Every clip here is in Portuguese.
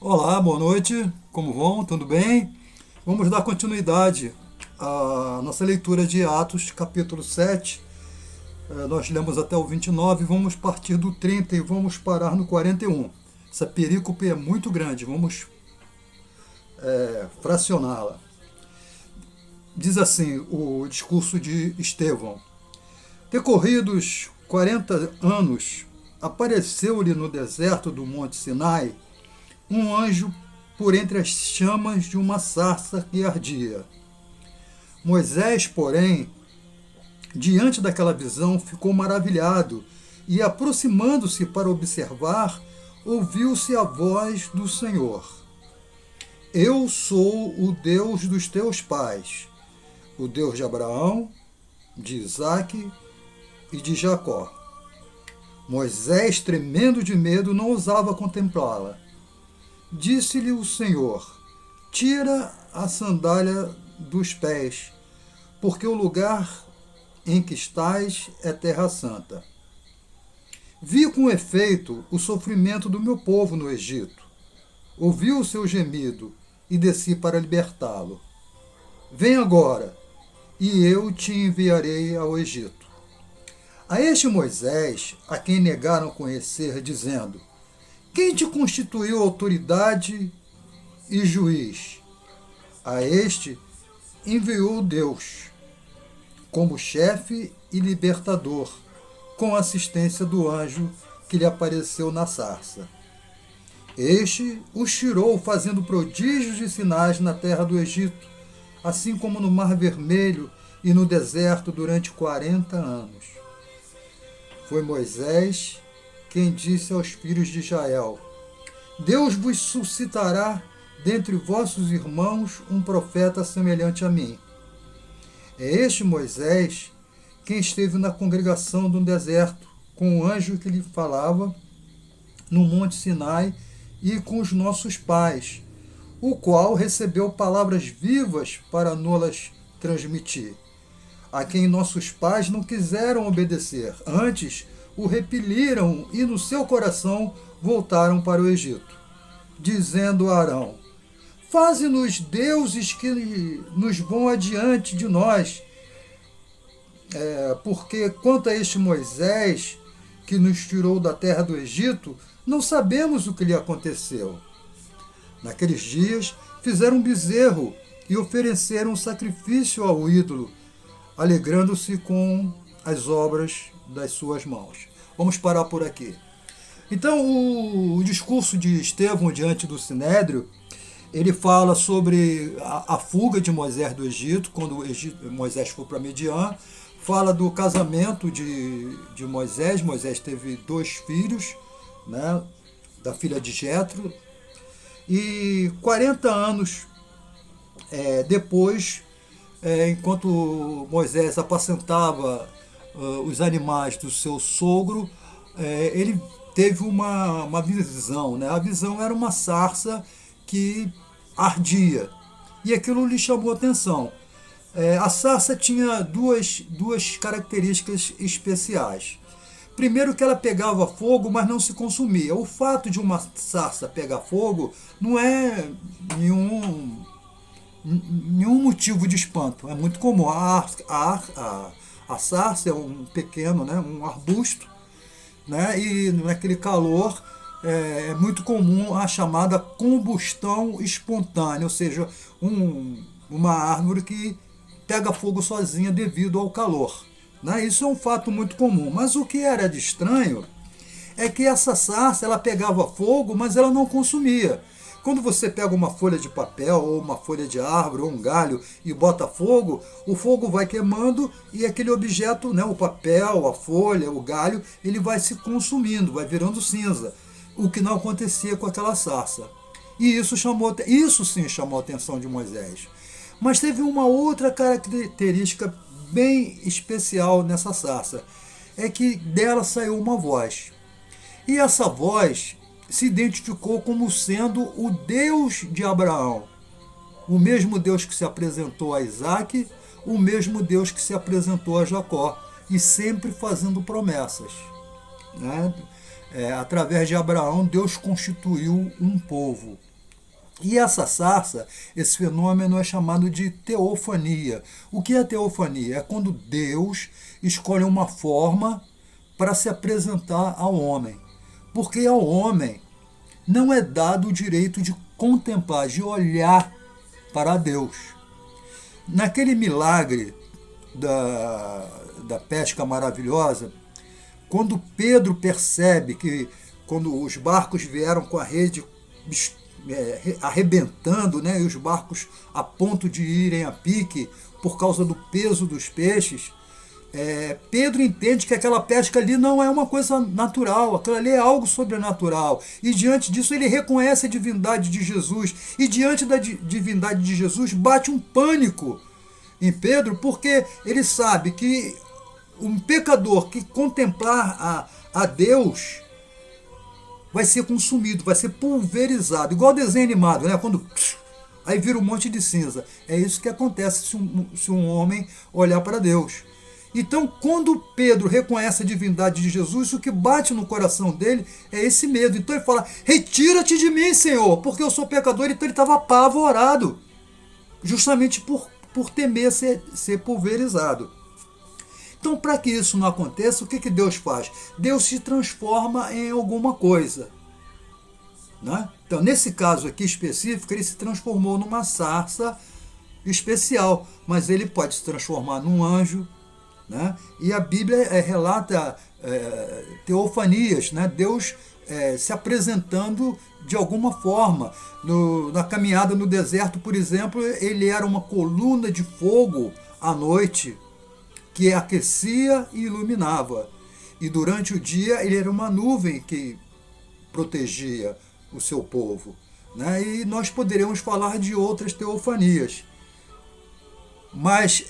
Olá, boa noite. Como vão? Tudo bem? Vamos dar continuidade à nossa leitura de Atos, capítulo 7. Nós lemos até o 29, vamos partir do 30 e vamos parar no 41. Essa perícope é muito grande, vamos fracioná-la. Diz assim o discurso de Estevão: Decorridos 40 anos, apareceu-lhe no deserto do Monte Sinai um anjo por entre as chamas de uma sarça que ardia. Moisés, porém, diante daquela visão, ficou maravilhado e, aproximando-se para observar, ouviu-se a voz do Senhor: Eu sou o Deus dos teus pais, o Deus de Abraão, de Isaque e de Jacó. Moisés, tremendo de medo, não ousava contemplá-la. Disse-lhe o Senhor: Tira a sandália dos pés, porque o lugar em que estás é terra santa. Vi com efeito o sofrimento do meu povo no Egito. Ouvi o seu gemido e desci para libertá-lo. Vem agora, e eu te enviarei ao Egito. A este Moisés, a quem negaram conhecer, dizendo: Quem te constituiu autoridade e juiz? A este enviou Deus, como chefe e libertador, com assistência do anjo que lhe apareceu na sarça. Este os tirou, fazendo prodígios e sinais na terra do Egito, assim como no Mar Vermelho e no deserto durante 40 anos. Foi Moisés quem disse aos filhos de Israel: Deus vos suscitará dentre vossos irmãos um profeta semelhante a mim. É este Moisés quem esteve na congregação do deserto, com o anjo que lhe falava no monte Sinai e com os nossos pais, o qual recebeu palavras vivas para nolas transmitir, a quem nossos pais não quiseram obedecer, antes o repeliram e no seu coração voltaram para o Egito, dizendo a Arão: Faze-nos deuses que nos vão adiante de nós, porque quanto a este Moisés, que nos tirou da terra do Egito, não sabemos o que lhe aconteceu. Naqueles dias fizeram um bezerro e ofereceram um sacrifício ao ídolo, alegrando-se com as obras das suas mãos. Vamos parar por aqui. Então, o discurso de Estevão diante do Sinédrio, ele fala sobre a fuga de Moisés do Egito, quando Moisés foi para Midian, fala do casamento de Moisés. Moisés teve 2 filhos, né, da filha de Jetro, e 40 anos depois, enquanto Moisés apacentava os animais do seu sogro, ele teve uma visão. Né? A visão era uma sarça que ardia, e aquilo lhe chamou a atenção. A sarça tinha duas características especiais. Primeiro, que ela pegava fogo, mas não se consumia. O fato de uma sarça pegar fogo não é nenhum motivo de espanto. É muito comum. A sarça é um pequeno, né, um arbusto, né, e naquele calor é muito comum a chamada combustão espontânea, ou seja, uma árvore que pega fogo sozinha devido ao calor. Né? Isso é um fato muito comum. Mas o que era de estranho é que essa sarça ela pegava fogo, mas ela não consumia. Quando você pega uma folha de papel ou uma folha de árvore ou um galho e bota fogo, o fogo vai queimando e aquele objeto, né, o papel, a folha, o galho, ele vai se consumindo, vai virando cinza, o que não acontecia com aquela sarça. E isso sim chamou a atenção de Moisés. Mas teve uma outra característica bem especial nessa sarça, é que dela saiu uma voz. E essa voz se identificou como sendo o Deus de Abraão, o mesmo Deus que se apresentou a Isaque, o mesmo Deus que se apresentou a Jacó, e sempre fazendo promessas. Né? Através de Abraão, Deus constituiu um povo. E essa sarça, esse fenômeno é chamado de teofania. O que é teofania? É quando Deus escolhe uma forma para se apresentar ao homem. Porque ao homem não é dado o direito de contemplar, de olhar para Deus. Naquele milagre da pesca maravilhosa, quando Pedro percebe que quando os barcos vieram com a rede arrebentando, né, e os barcos a ponto de irem a pique por causa do peso dos peixes, Pedro entende que aquela pesca ali não é uma coisa natural, aquilo ali é algo sobrenatural. E diante disso ele reconhece a divindade de Jesus. E diante da divindade de Jesus bate um pânico em Pedro, porque ele sabe que um pecador que contemplar a Deus vai ser consumido, vai ser pulverizado, igual desenho animado, né? Quando aí vira um monte de cinza. É isso que acontece se um homem olhar para Deus. Então, quando Pedro reconhece a divindade de Jesus, o que bate no coração dele é esse medo. Então ele fala: retira-te de mim, Senhor, porque eu sou pecador. Então ele estava apavorado, justamente por temer ser pulverizado. Então, para que isso não aconteça, o que Deus faz? Deus se transforma em alguma coisa. Né? Então, nesse caso aqui específico, ele se transformou numa sarça especial, mas ele pode se transformar num anjo. Né? E a Bíblia relata teofanias, né? Deus se apresentando de alguma forma. Na caminhada no deserto, por exemplo, ele era uma coluna de fogo à noite, que aquecia e iluminava. E durante o dia ele era uma nuvem que protegia o seu povo. Né? E nós poderíamos falar de outras teofanias. Mas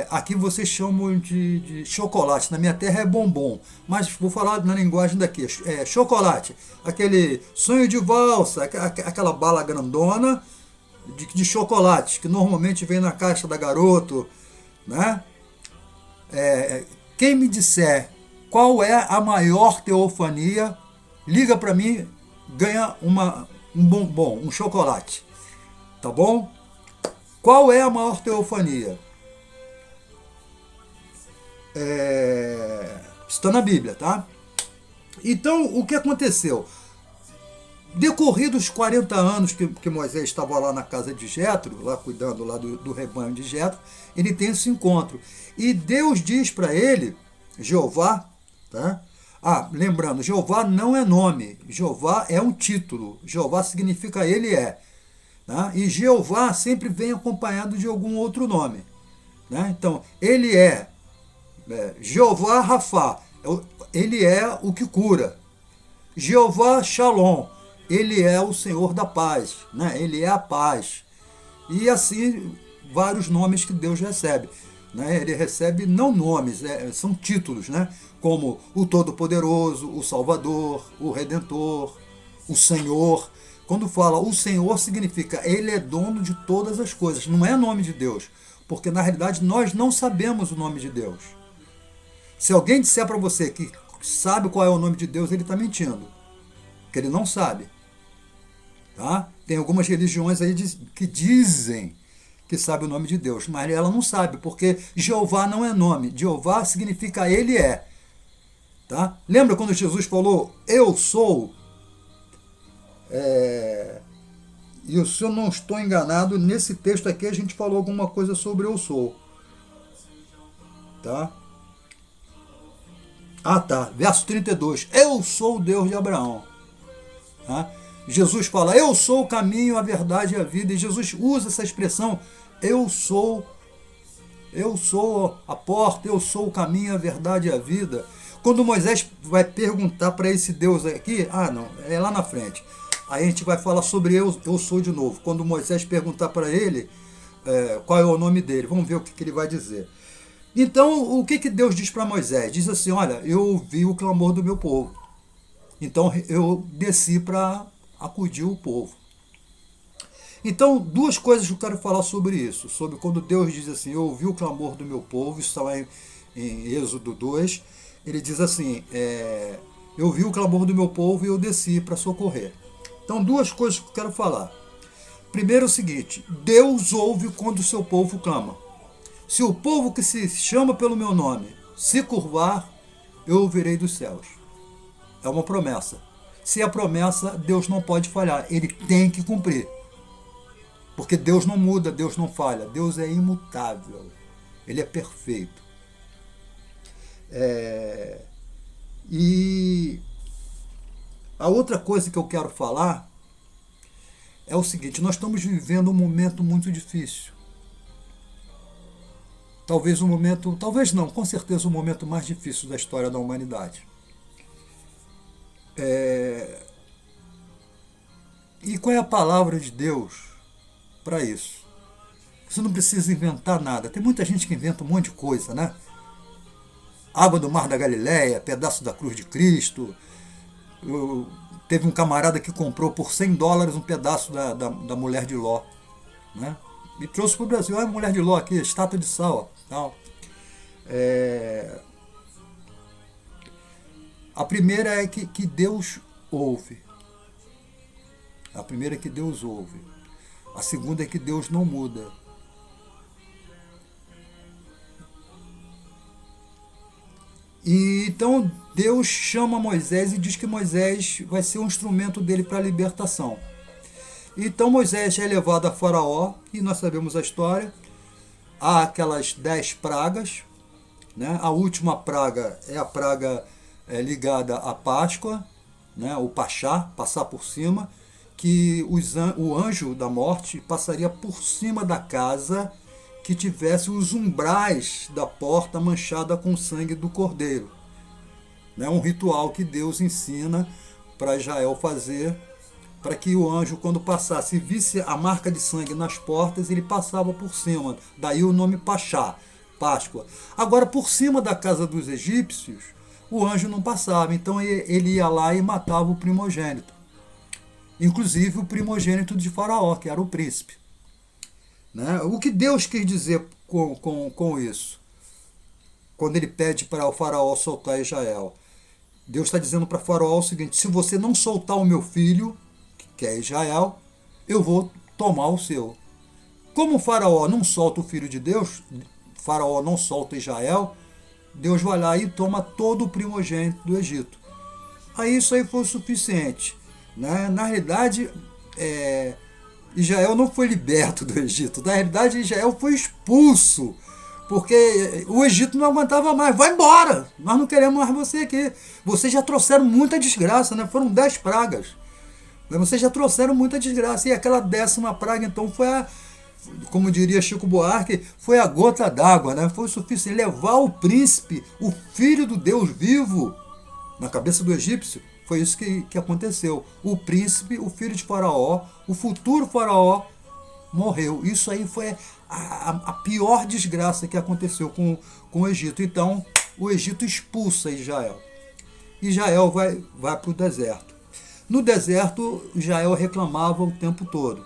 aqui vocês chamam de chocolate. Na minha terra é bombom. Mas vou falar na linguagem daqui. Chocolate. Aquele sonho de valsa, aquela bala grandona de chocolate, que normalmente vem na caixa da Garoto. Né? Quem me disser qual é a maior teofania, liga para mim, ganha um bombom, um chocolate. Tá bom? Qual é a maior teofania? Está na Bíblia, tá? Então, o que aconteceu? Decorridos 40 anos que Moisés estava lá na casa de Jetro, lá cuidando lá do rebanho de Jetro, ele tem esse encontro. E Deus diz para ele, Jeová, tá? Lembrando, Jeová não é nome, Jeová é um título, Jeová significa ele é. Tá? E Jeová sempre vem acompanhado de algum outro nome. Né? Então, ele é Jeová Rafá, ele é o que cura. Jeová Shalom, ele é o Senhor da paz, né? Ele é a paz. E assim, vários nomes que Deus recebe. Né? Ele recebe não nomes, são títulos, né? Como o Todo-Poderoso, o Salvador, o Redentor, o Senhor. Quando fala o Senhor, significa ele é dono de todas as coisas, não é nome de Deus, porque na realidade nós não sabemos o nome de Deus. Se alguém disser para você que sabe qual é o nome de Deus, ele está mentindo, porque ele não sabe. Tá? Tem algumas religiões aí que dizem que sabe o nome de Deus, mas ela não sabe, porque Jeová não é nome, Jeová significa ele é. Tá? Lembra quando Jesus falou, eu sou? E se eu não estou enganado, nesse texto aqui a gente falou alguma coisa sobre eu sou. Tá? Verso 32. Eu sou o Deus de Abraão. Tá? Jesus fala, eu sou o caminho, a verdade e a vida. E Jesus usa essa expressão, eu sou a porta, eu sou o caminho, a verdade e a vida. Quando Moisés vai perguntar para esse Deus aqui, não, é lá na frente. Aí a gente vai falar sobre eu sou de novo. Quando Moisés perguntar para ele qual é o nome dele, vamos ver o que ele vai dizer. Então, o que Deus diz para Moisés? Diz assim, olha, eu ouvi o clamor do meu povo. Então, eu desci para acudir o povo. Então, duas coisas que eu quero falar sobre isso. Sobre quando Deus diz assim, eu ouvi o clamor do meu povo, isso está lá em Êxodo 2. Ele diz assim, eu ouvi o clamor do meu povo e eu desci para socorrer. Então, duas coisas que eu quero falar. Primeiro é o seguinte: Deus ouve quando o seu povo clama. Se o povo que se chama pelo meu nome se curvar, eu ouvirei dos céus. É uma promessa. Se é promessa, Deus não pode falhar. Ele tem que cumprir. Porque Deus não muda, Deus não falha. Deus é imutável. Ele é perfeito. E a outra coisa que eu quero falar é o seguinte: nós estamos vivendo um momento muito difícil. Talvez não, com certeza o momento mais difícil da história da humanidade. E qual é a palavra de Deus para isso? Você não precisa inventar nada. Tem muita gente que inventa um monte de coisa, né? Água do Mar da Galileia, pedaço da cruz de Cristo. Teve um camarada que comprou por $100 um pedaço da mulher de Ló, né? E trouxe para o Brasil. Olha a mulher de Ló aqui, estátua de sal. Tal. A primeira é que Deus ouve. A primeira é que Deus ouve. A segunda é que Deus não muda. E então Deus chama Moisés e diz que Moisés vai ser um instrumento dele para a libertação. Então Moisés é levado a Faraó, e nós sabemos a história. Há aquelas 10 pragas, né? A última praga é a praga ligada à Páscoa, né? O Pachá, passar por cima, que o anjo da morte passaria por cima da casa que tivesse os umbrais da porta manchada com o sangue do cordeiro. É um ritual que Deus ensina para Israel fazer, para que o anjo, quando passasse e visse a marca de sangue nas portas, ele passava por cima. Daí o nome Pachá, Páscoa. Agora, por cima da casa dos egípcios, o anjo não passava, então ele ia lá e matava o primogênito. Inclusive o primogênito de Faraó, que era o príncipe. Né? O que Deus quis dizer com isso? Quando ele pede para o Faraó soltar Israel. Deus está dizendo para Faraó o seguinte: se você não soltar o meu filho, que é Israel, eu vou tomar o seu. Como o Faraó não solta o filho de Deus, Faraó não solta Israel, Deus vai lá e toma todo o primogênito do Egito. Aí isso aí foi o suficiente. Né? Na realidade, Israel não foi liberto do Egito. Na realidade, Israel foi expulso, porque o Egito não aguentava mais. Vai embora! Nós não queremos mais você aqui. Vocês já trouxeram muita desgraça, né? Foram 10 pragas. Vocês já trouxeram muita desgraça. E aquela 10ª praga, então, foi como diria Chico Buarque, foi a gota d'água, né? Foi o suficiente levar o príncipe, o filho do Deus vivo, na cabeça do egípcio. Foi isso que aconteceu. O príncipe, o filho de Faraó, o futuro Faraó, morreu. Isso aí foi a pior desgraça que aconteceu com o Egito. Então, o Egito expulsa Israel. Israel vai para o deserto. No deserto, Israel reclamava o tempo todo.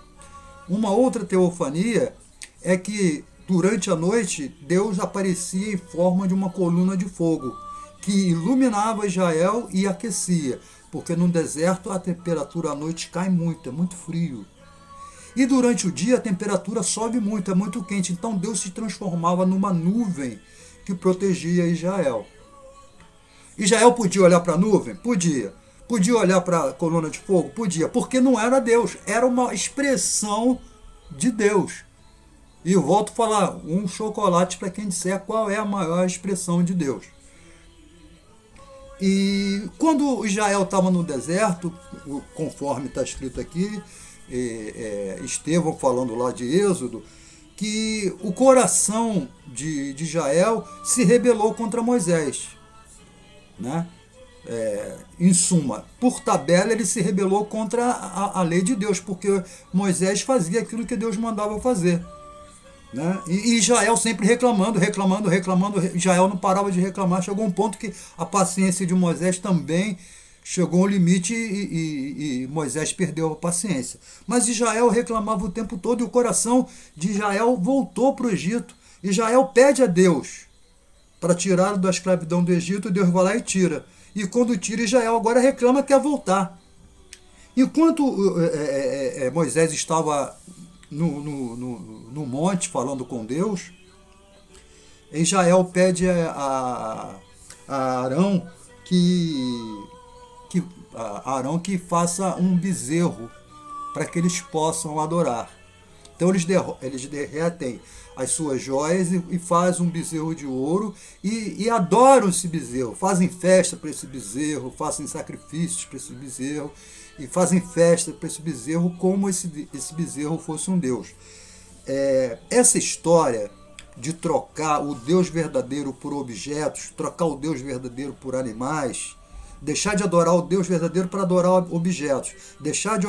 Uma outra teofania é que, durante a noite, Deus aparecia em forma de uma coluna de fogo, que iluminava Israel e aquecia, porque no deserto a temperatura à noite cai muito, é muito frio. E durante o dia a temperatura sobe muito, é muito quente, então Deus se transformava numa nuvem que protegia Israel. Israel podia olhar para a nuvem? Podia. Podia olhar para a coluna de fogo? Podia, porque não era Deus, era uma expressão de Deus. E eu volto a falar, um chocolate para quem disser qual é a maior expressão de Deus. E quando Israel estava no deserto, conforme está escrito aqui, Estevão falando lá de Êxodo, que o coração de Israel se rebelou contra Moisés. Né? Em suma, por tabela ele se rebelou contra a lei de Deus, porque Moisés fazia aquilo que Deus mandava fazer. Né? E Israel sempre reclamando, Israel não parava de reclamar. Chegou um ponto que a paciência de Moisés também chegou ao limite e Moisés perdeu a paciência. Mas Israel reclamava o tempo todo e o coração de Israel voltou para o Egito. Israel pede a Deus para tirá-lo da escravidão do Egito, Deus vai lá e tira. E quando tira, Israel agora reclama que quer voltar. Enquanto Moisés estava no monte falando com Deus, Israel pede a Arão que faça um bezerro para que eles possam adorar. Então eles derretem as suas joias e fazem um bezerro de ouro e adoram esse bezerro, fazem festa para esse bezerro, fazem sacrifícios para esse bezerro e fazem festa para esse bezerro como esse bezerro fosse um deus. Essa história de trocar o Deus verdadeiro por objetos, trocar o Deus verdadeiro por animais, deixar de adorar o Deus verdadeiro para adorar objetos, deixar de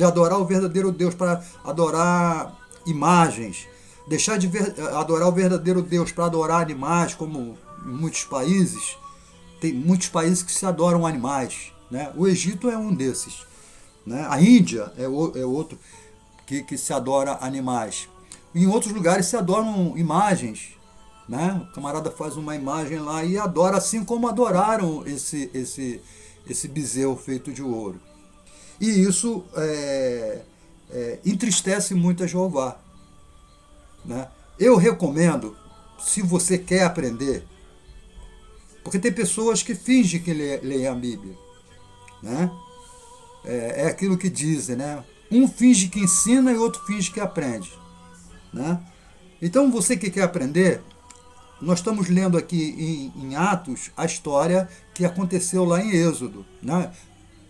adorar o verdadeiro Deus para adorar imagens, deixar de adorar o verdadeiro Deus para adorar animais, como em muitos países. Tem muitos países que se adoram animais, né? O Egito é um desses, né? A Índia é outro que se adora animais. Em outros lugares se adoram imagens, né? O camarada faz uma imagem lá e adora, assim como adoraram esse bezerro feito de ouro. E isso entristece muito a Jeová, né? Eu recomendo, se você quer aprender, porque tem pessoas que fingem que leem a Bíblia, né? É aquilo que dizem, né? Um finge que ensina e outro finge que aprende, né? Então você que quer aprender, nós estamos lendo aqui em Atos a história que aconteceu lá em Êxodo, né?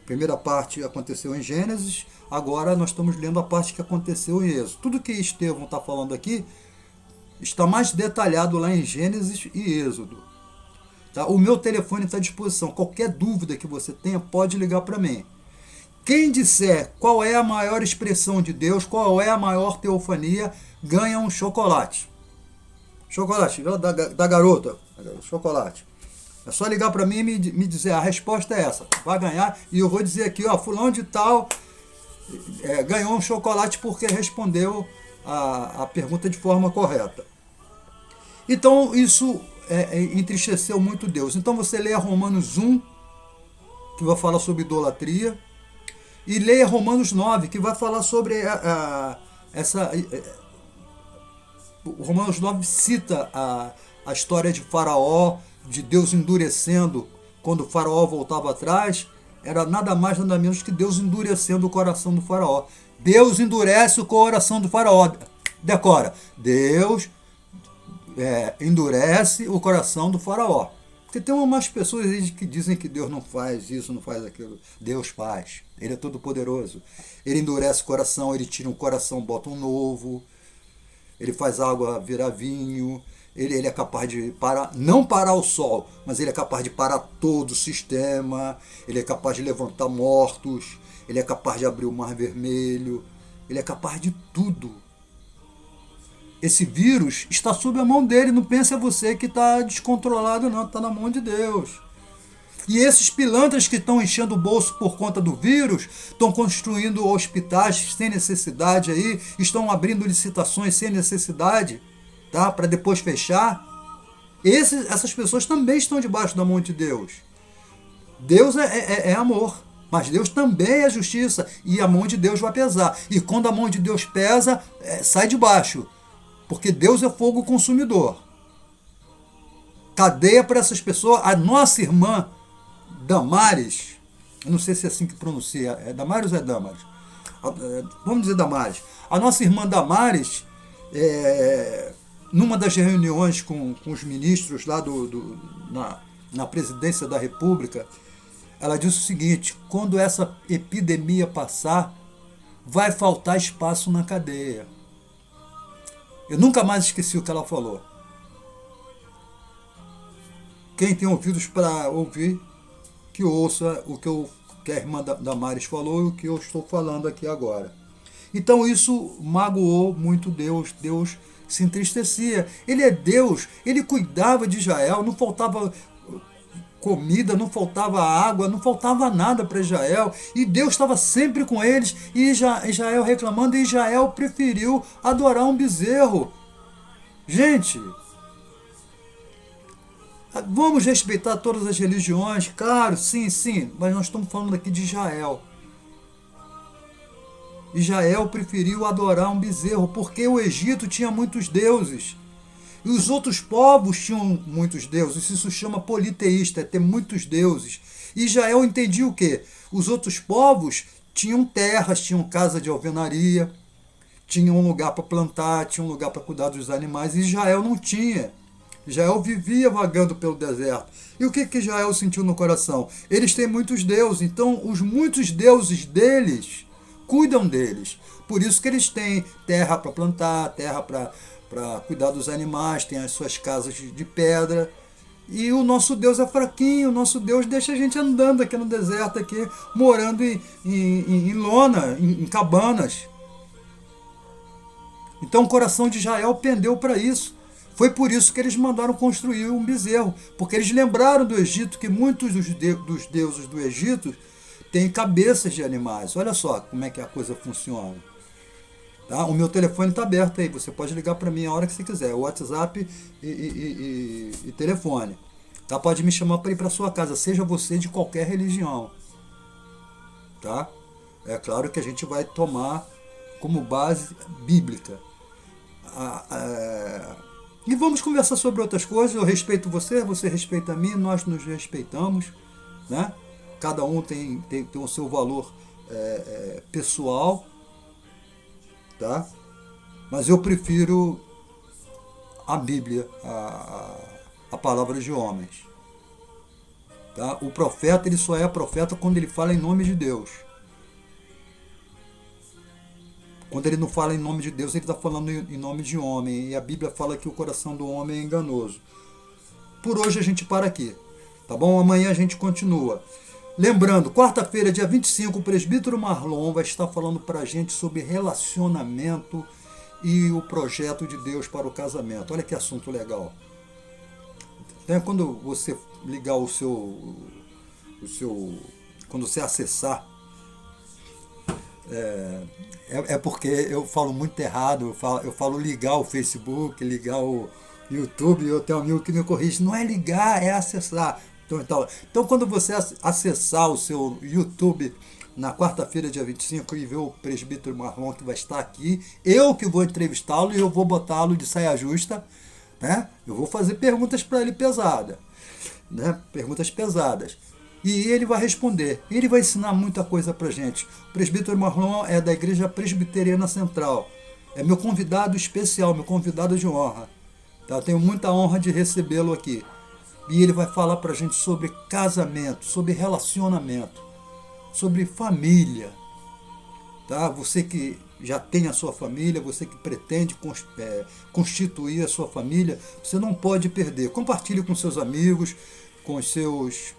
A primeira parte aconteceu em Gênesis, agora nós estamos lendo a parte que aconteceu em Êxodo. Tudo que Estevão está falando aqui está mais detalhado lá em Gênesis e Êxodo. Tá? O meu telefone está à disposição. Qualquer dúvida que você tenha, pode ligar para mim. Quem disser qual é a maior expressão de Deus, qual é a maior teofania, ganha um chocolate. Chocolate, da garota, chocolate. É só ligar para mim e me dizer, a resposta é essa, vai ganhar, e eu vou dizer aqui, ó, fulano de tal ganhou um chocolate porque respondeu a pergunta de forma correta. Então isso entristeceu muito Deus. Então você leia Romanos 1, que vai falar sobre idolatria, e leia Romanos 9, que vai falar sobre o Romanos 9 cita a história de Faraó, de Deus endurecendo, quando o Faraó voltava atrás, era nada mais nada menos que Deus endurecendo o coração do Faraó. Deus endurece o coração do Faraó. Decora, Deus endurece o coração do Faraó. Porque tem umas pessoas que dizem que Deus não faz isso, não faz aquilo. Deus faz. Ele é todo poderoso. Ele endurece o coração, ele tira um coração, bota um novo. Ele faz água virar vinho. Ele é capaz de não parar o sol, mas ele é capaz de parar todo o sistema. Ele é capaz de levantar mortos. Ele é capaz de abrir o mar vermelho. Ele é capaz de tudo. Esse vírus está sob a mão dele. Não pense você que está descontrolado, não. Está na mão de Deus. E esses pilantras que estão enchendo o bolso por conta do vírus, estão construindo hospitais sem necessidade aí, estão abrindo licitações sem necessidade, tá? Para depois fechar. Essas pessoas também estão debaixo da mão de Deus. Deus é amor, mas Deus também é justiça, e a mão de Deus vai pesar. E quando a mão de Deus pesa, sai de baixo, porque Deus é fogo consumidor. Cadeia para essas pessoas. A nossa irmã Damares, eu não sei se é assim que pronuncia, é Damares ou é Damares? Vamos dizer Damares. A nossa irmã Damares, numa das reuniões com os ministros lá na presidência da República, ela disse o seguinte: quando essa epidemia passar, vai faltar espaço na cadeia. Eu nunca mais esqueci o que ela falou. Quem tem ouvidos para ouvir, que ouça o que a irmã Damares falou e o que eu estou falando aqui agora. Então isso magoou muito Deus. Deus se entristecia. Ele é Deus, ele cuidava de Israel, não faltava comida, não faltava água, não faltava nada para Israel, e Deus estava sempre com eles, e Israel reclamando, e Israel preferiu adorar um bezerro. Gente, vamos respeitar todas as religiões, claro, sim, mas nós estamos falando aqui de Israel. Israel preferiu adorar um bezerro, porque o Egito tinha muitos deuses. E os outros povos tinham muitos deuses. Isso se chama politeísta, é ter muitos deuses. E Israel entendia o quê? Os outros povos tinham terras, tinham casa de alvenaria, tinham um lugar para plantar, tinham um lugar para cuidar dos animais. E Israel não tinha. Israel vivia vagando pelo deserto. E o que Israel sentiu no coração? Eles têm muitos deuses, então os muitos deuses deles cuidam deles. Por isso que eles têm terra para plantar, terra para cuidar dos animais, tem as suas casas de pedra. E o nosso Deus é fraquinho, o nosso Deus deixa a gente andando aqui no deserto, aqui, morando em lona, em cabanas. Então o coração de Israel pendeu para isso. Foi por isso que eles mandaram construir um bezerro, porque eles lembraram do Egito que muitos dos deuses do Egito têm cabeças de animais. Olha só como é que a coisa funciona. Tá? O meu telefone está aberto aí, você pode ligar para mim a hora que você quiser, WhatsApp e telefone. Tá? Pode me chamar para ir para sua casa, seja você de qualquer religião. Tá? É claro que a gente vai tomar como base bíblica. E vamos conversar sobre outras coisas. Eu respeito você, você respeita a mim, nós nos respeitamos, né? Cada um tem o seu valor pessoal, tá? Mas eu prefiro a Bíblia, a palavra de homens. Tá? O profeta, ele só é profeta quando ele fala em nome de Deus. Quando ele não fala em nome de Deus, ele está falando em nome de homem. E a Bíblia fala que o coração do homem é enganoso. Por hoje a gente para aqui. Tá bom? Amanhã a gente continua. Lembrando, quarta-feira, dia 25, o presbítero Marlon vai estar falando para a gente sobre relacionamento e o projeto de Deus para o casamento. Olha que assunto legal. Então, quando você ligar quando você acessar, porque eu falo muito errado, eu falo ligar o Facebook, ligar o YouTube, e eu tenho um amigo que me corrige, não é ligar, é acessar. Então quando você acessar o seu YouTube na quarta-feira, dia 25, e ver o presbítero Marlon que vai estar aqui, eu que vou entrevistá-lo e eu vou botá-lo de saia justa, né? Eu vou fazer perguntas para ele pesadas, né? Perguntas pesadas. E ele vai responder. Ele vai ensinar muita coisa pra gente. O presbítero Marlon é da Igreja Presbiteriana Central. É meu convidado especial, meu convidado de honra. Tá? Eu tenho muita honra de recebê-lo aqui. E ele vai falar pra gente sobre casamento, sobre relacionamento, sobre família. Tá? Você que já tem a sua família, você que pretende constituir a sua família, você não pode perder. Compartilhe com seus amigos, com os seus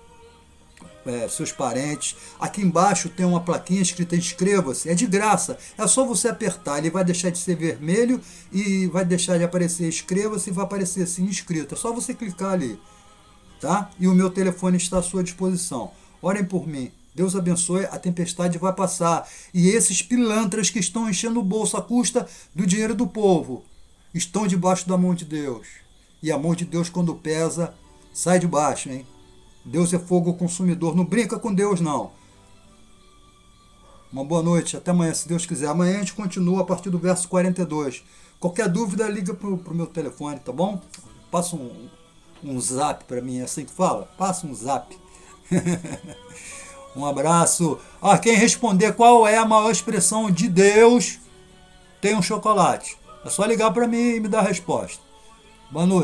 parentes. Aqui embaixo tem uma plaquinha escrita inscreva-se, é de graça, é só você apertar, ele vai deixar de ser vermelho e vai deixar de aparecer inscreva-se e vai aparecer assim inscrito, é só você clicar ali, tá? E o meu telefone está à sua disposição. Orem por mim, Deus abençoe, a tempestade vai passar e esses pilantras que estão enchendo o bolso à custa do dinheiro do povo estão debaixo da mão de Deus, e a mão de Deus, quando pesa, sai de baixo, hein? Deus é fogo consumidor, não brinca com Deus não. Uma boa noite, até amanhã se Deus quiser. Amanhã a gente continua a partir do verso 42. Qualquer dúvida liga pro meu telefone, tá bom? Passa um zap para mim, é assim que fala? Passa um zap. Um abraço. Quem responder qual é a maior expressão de Deus tem um chocolate. É só ligar para mim e me dar a resposta. Boa noite.